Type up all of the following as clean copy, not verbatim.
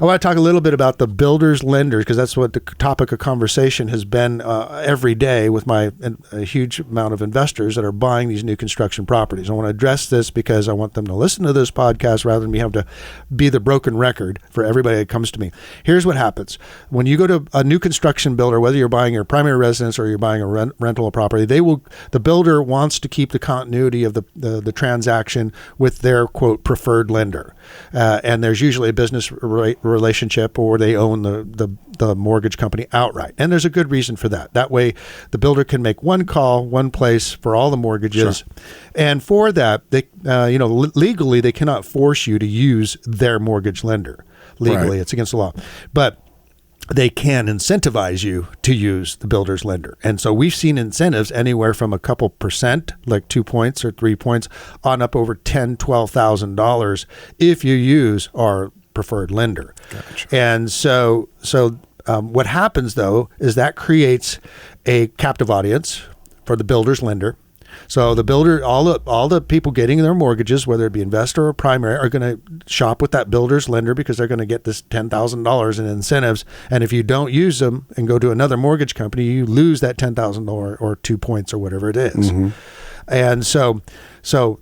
I want to talk a little bit about the builders lenders, because that's what the topic of conversation has been every day with a huge amount of investors that are buying these new construction properties. I want to address this because I want them to listen to this podcast rather than me have to be the broken record for everybody that comes to me. Here's what happens. When you go to a new construction builder, whether you're buying your primary residence or you're buying a rental property, the builder wants to keep the continuity of the transaction with their, quote, preferred lender. And there's usually a business relationship, or they own the mortgage company outright. And there's a good reason for that. That way the builder can make one call, one place for all the mortgages. Sure. And for that, they, legally, they cannot force you to use their mortgage lender. Legally, right. It's against the law. But they can incentivize you to use the builder's lender. And so we've seen incentives anywhere from a couple percent, like 2 points or 3 points, on up over $10,000, $12,000 if you use our preferred lender. Gotcha. And so what happens, though, is that creates a captive audience for the builder's lender. So the builder, all the people getting their mortgages, whether it be investor or primary, are going to shop with that builder's lender because they're going to get this $10,000 in incentives. And if you don't use them and go to another mortgage company, you lose that $10,000 or 2 points or whatever it is. Mm-hmm. And so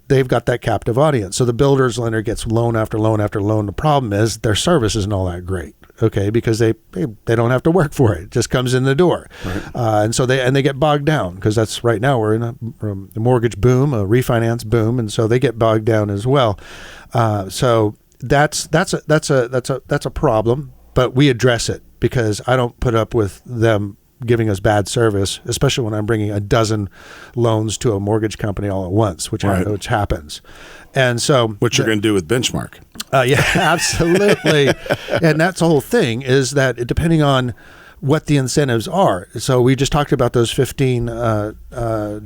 they've got that captive audience. So the builder's lender gets loan after loan after loan. The problem is their service isn't all that great. Okay, because they don't have to work for it. It just comes in the door. Right. And so they get bogged down, because that's right now we're in a mortgage boom, a refinance boom, and so they get bogged down as well. So that's a problem, but we address it because I don't put up with them giving us bad service, especially when I'm bringing a dozen loans to a mortgage company all at once, which happens. And so what you're going to do with Benchmark. Yeah, absolutely. And that's the whole thing, is that depending on what the incentives are. So we just talked about those 15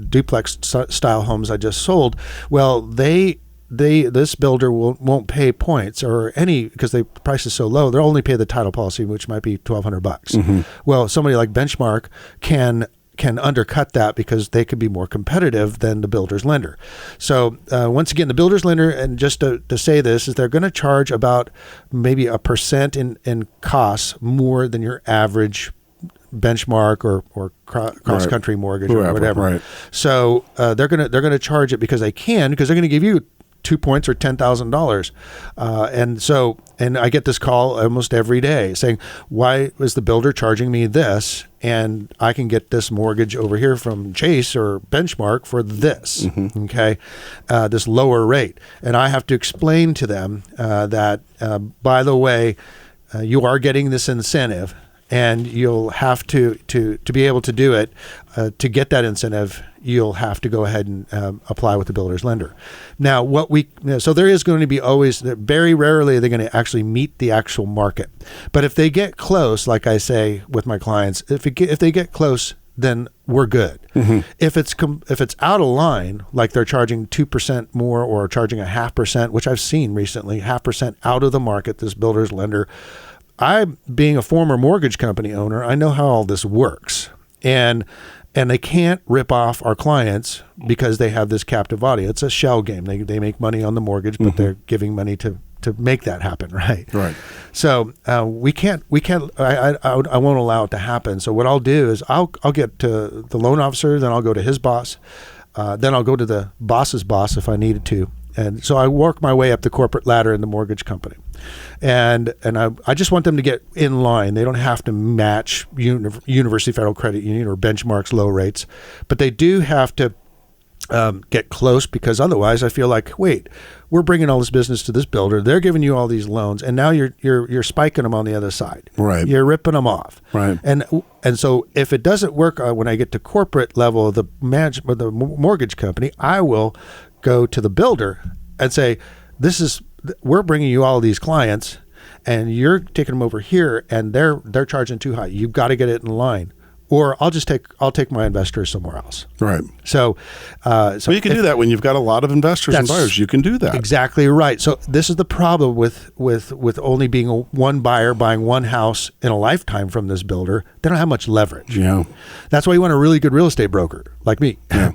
duplex style homes I just sold. Well, this builder won't pay points or any, because the price is so low. They'll only pay the title policy, which might be $1,200. Mm-hmm. Well, somebody like Benchmark can undercut that because they could be more competitive than the builder's lender. So once again, the builder's lender, and just to say this, is they're going to charge about maybe 1% in costs more than your average Benchmark or cross country mortgage or whatever. Right. So they're gonna charge it because they're going to give you 2 points or $10,000. And I get this call almost every day saying, why is the builder charging me this? And I can get this mortgage over here from Chase or Benchmark for this, mm-hmm. Okay, this lower rate. And I have to explain to them that, by the way, you are getting this incentive, and you'll have to be able to do it, to get that incentive, you'll have to go ahead and apply with the builder's lender. Now, so there is going to be always, very rarely are they going to actually meet the actual market. But if they get close, like I say with my clients, if they get close, then we're good. Mm-hmm. If it's out of line, like they're charging 2% more or charging 0.5%, which I've seen recently, 0.5% out of the market, this builder's lender. Being a former mortgage company owner, I know how all this works. And they can't rip off our clients because they have this captive audience. It's a shell game. They make money on the mortgage, but mm-hmm. they're giving money to make that happen, right? Right. So we can't. I won't allow it to happen. So what I'll do is I'll get to the loan officer, then I'll go to his boss, then I'll go to the boss's boss if I needed to. And so I work my way up the corporate ladder in the mortgage company. And I just want them to get in line. They don't have to match University Federal Credit Union or Benchmark's low rates, but they do have to get close, because otherwise I feel like, wait, we're bringing all this business to this builder. They're giving you all these loans, and now you're spiking them on the other side. Right. You're ripping them off. Right. And so if it doesn't work when I get to corporate level of the mortgage company, I will go to the builder and say, we're bringing you all these clients, and you're taking them over here, and they're charging too high. You've got to get it in line, or I'll take my investors somewhere else. Right. So you can do that when you've got a lot of investors and buyers. You can do that. Exactly right. So this is the problem with only being one buyer buying one house in a lifetime from this builder. They don't have much leverage. Yeah. That's why you want a really good real estate broker like me. Yeah.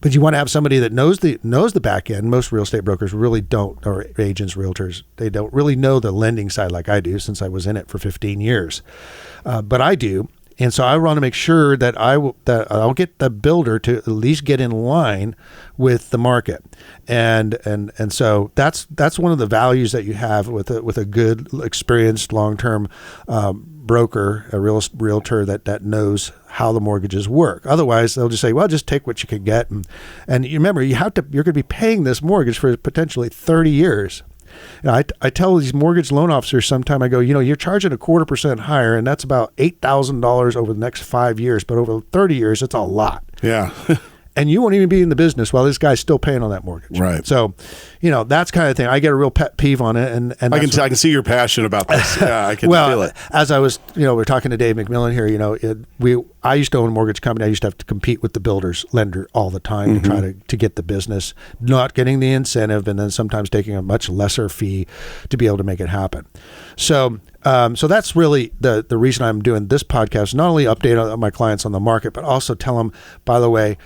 But you want to have somebody that knows the back end. Most real estate brokers really don't, or agents, realtors, they don't really know the lending side like I do, since I was in it for 15 years. But I do. And so I want to make sure that I'll get the builder to at least get in line with the market, and so that's one of the values that you have with a good, experienced, long-term broker, a realtor that knows how the mortgages work. Otherwise, they'll just say, well, just take what you can get, and you remember you're going to be paying this mortgage for potentially 30 years. I tell these mortgage loan officers sometime, I go, you're charging 0.25% higher, and that's about $8,000 over the next 5 years. But over 30 years, it's a lot. Yeah. And you won't even be in the business while this guy's still paying on that mortgage. Right. So, that's kind of thing. I get a real pet peeve on it, and I can see you're passionate about this. Yeah, I can feel it. As I was, we're talking to Dave McMillan here. I used to own a mortgage company. I used to have to compete with the builder's lender all the time to try to get the business, not getting the incentive, and then sometimes taking a much lesser fee to be able to make it happen. So that's really the reason I'm doing this podcast. Not only update my clients on the market, but also tell them, by the way,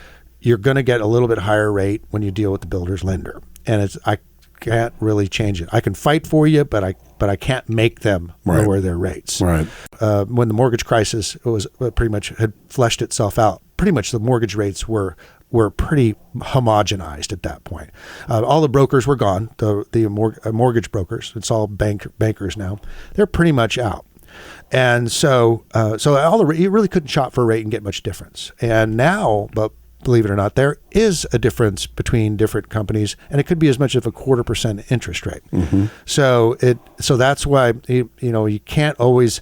you're going to get a little bit higher rate when you deal with the builder's lender. And I can't really change it. I can fight for you, but I can't make them lower their rates. Right. When the mortgage crisis was pretty much had fleshed itself out, pretty much the mortgage rates were pretty homogenized at that point. All the brokers were gone. The mortgage brokers, it's all bankers now. They're pretty much out. And so you really couldn't shop for a rate and get much difference. And now, but believe it or not, there is a difference between different companies, and it could be as much as a 0.25% interest rate. So that's why you can't always,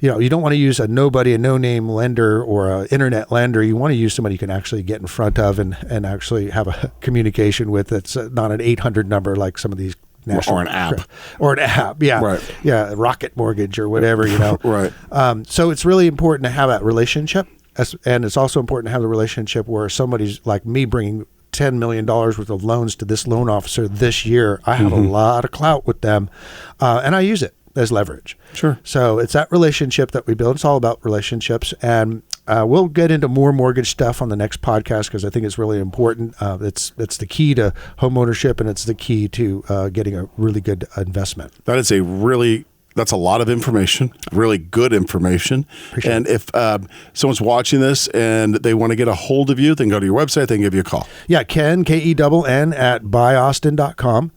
you don't want to use a no-name lender or an internet lender. You want to use somebody you can actually get in front of and actually have a communication with. That's not an 800 number like some of these national, or an app. Yeah. Right. Yeah. Rocket Mortgage or whatever, Right. So it's really important to have that relationship. And it's also important to have the relationship where somebody's like me bringing $10 million worth of loans to this loan officer this year. I have a lot of clout with them, and I use it as leverage. Sure. So it's that relationship that we build. It's all about relationships. And we'll get into more mortgage stuff on the next podcast because I think it's really important. It's the key to home ownership, and it's the key to getting a really good investment. That's a lot of information, really good information. Appreciate and it. If someone's watching this and they want to get a hold of you, they can go to your website, they can give you a call. Yeah, Kenn, Kenn at buyaustin.com.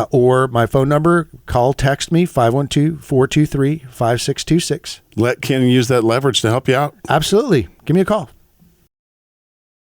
Or my phone number, text me, 512-423-5626. Let Kenn use that leverage to help you out. Absolutely. Give me a call.